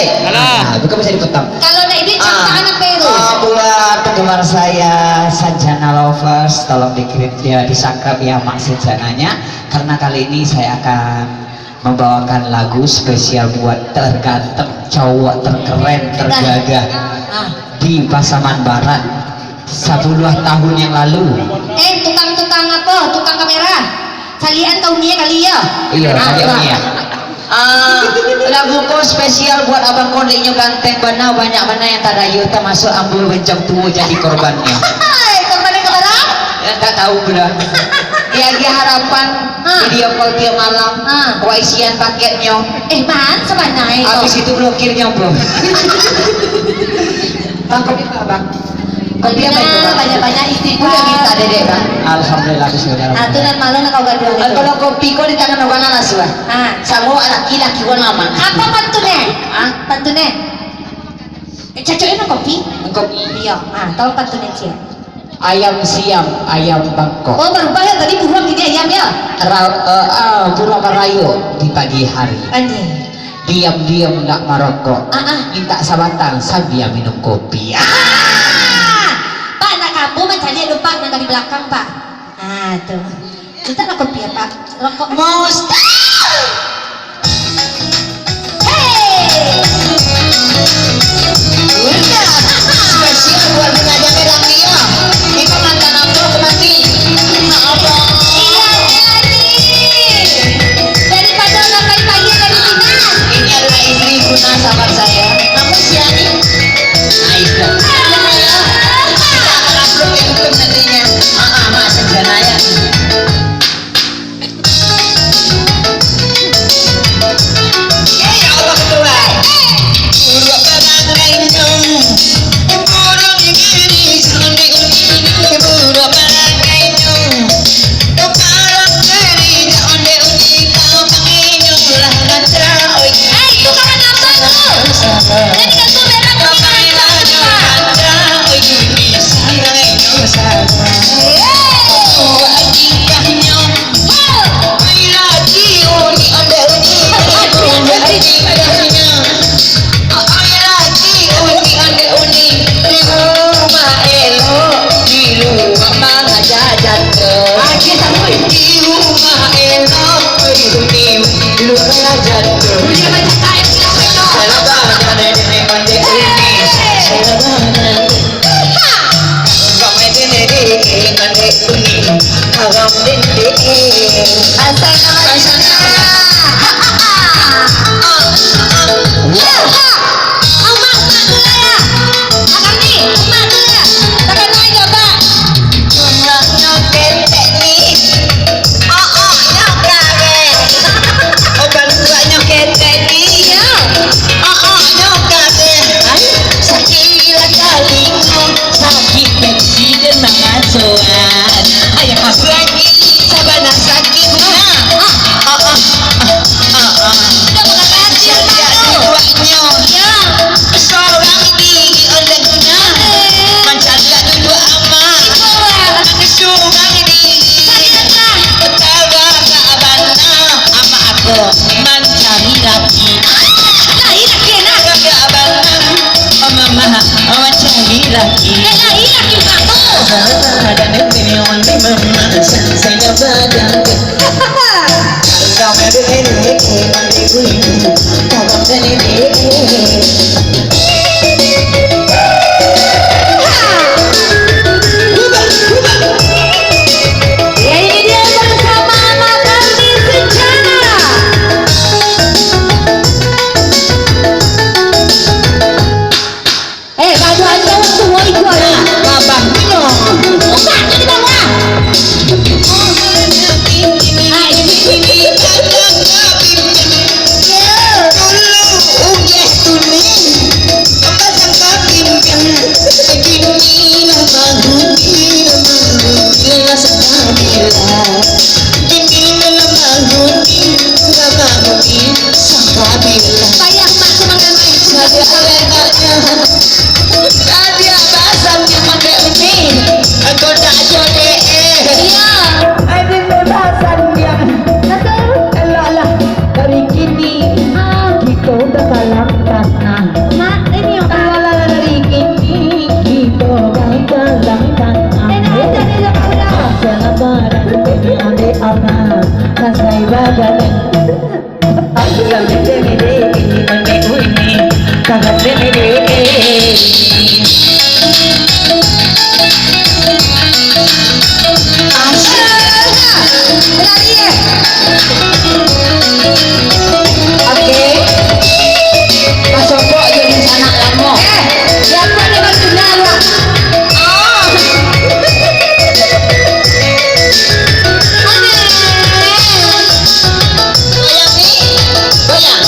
weh. Nah, bukan bisa dipotong. Kalau nak ini cangkaan apa itu? Buat penggemar saya Sanjana Lovers, tolong dikirim dia di Sakrab ya maksud sananya, karena kali ini saya akan membawakan lagu spesial buat terganteng cowok terkeren tergagah di Pasaman Barat 10 tahun yang lalu. Tukang apa? Tukang kamera. Kalian tahun ini kali ya? Iya, kali ya. Laguku spesial buat abang kondeknya ganteng bana banyak mana yang tak dayu termasuk ambul bencong tua jadi korbannya. Korbannya kemana? Ya tak tahu benar. Ya dia harapan video call tiap malam. Isian paketnya. Man sebenarnya itu. Habis itu blokirnya bro. Bang kopi apa bang? Kopi apa itu bang? Banyak-banyak istighfar. Udah minta dedek bang. Alhamdulillah bismillah. Aturan malu nak kau gaduh. Kalau kopi kau di tangan orang anak suah. Sama laki-laki kau lama. Apa pantune? Pantune. Cocoknya nak kopi? Kopi. Iya. Tahu pantune cia? Ayam siam, ayam bangkok. Oh berubah ya tadi buruan gini ayam ya? Burung merayu di pagi hari. Anjing. Diam-diam nggak merokok. Minta sabatang sambil minum kopi. Pak nak kamu mencari lupa nak di belakang pak. Tuh. Kita nak kopi ya pak? Rokok. Mustahil. Spesial buat pengajar bilang dia. Itu mantan aku mati. Daripada orang kali pagi dari Pinas. Ini adalah istri guna sahabat saya. Namun si Ani. Itu. Kita akan upload ke YouTube nantinya. Mas Sanjana ya. Ya Allah kedua. Dulu, Oke, masuk kok jadi sana lamo. Siapa dengan saudara? Oh. Goyang nih, goyang.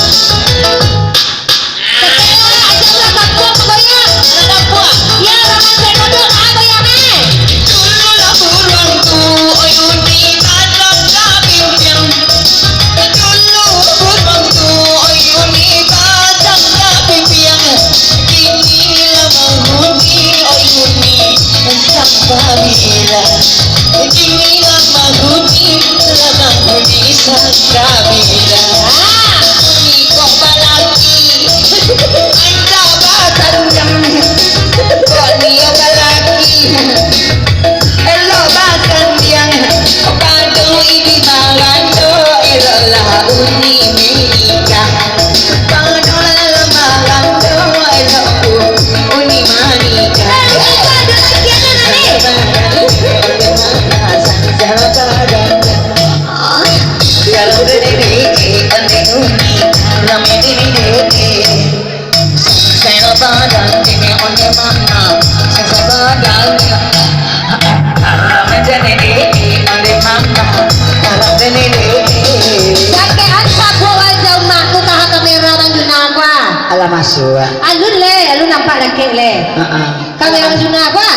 Alah masuk. Alun nampak laki le. Heeh. Kamera juna apa?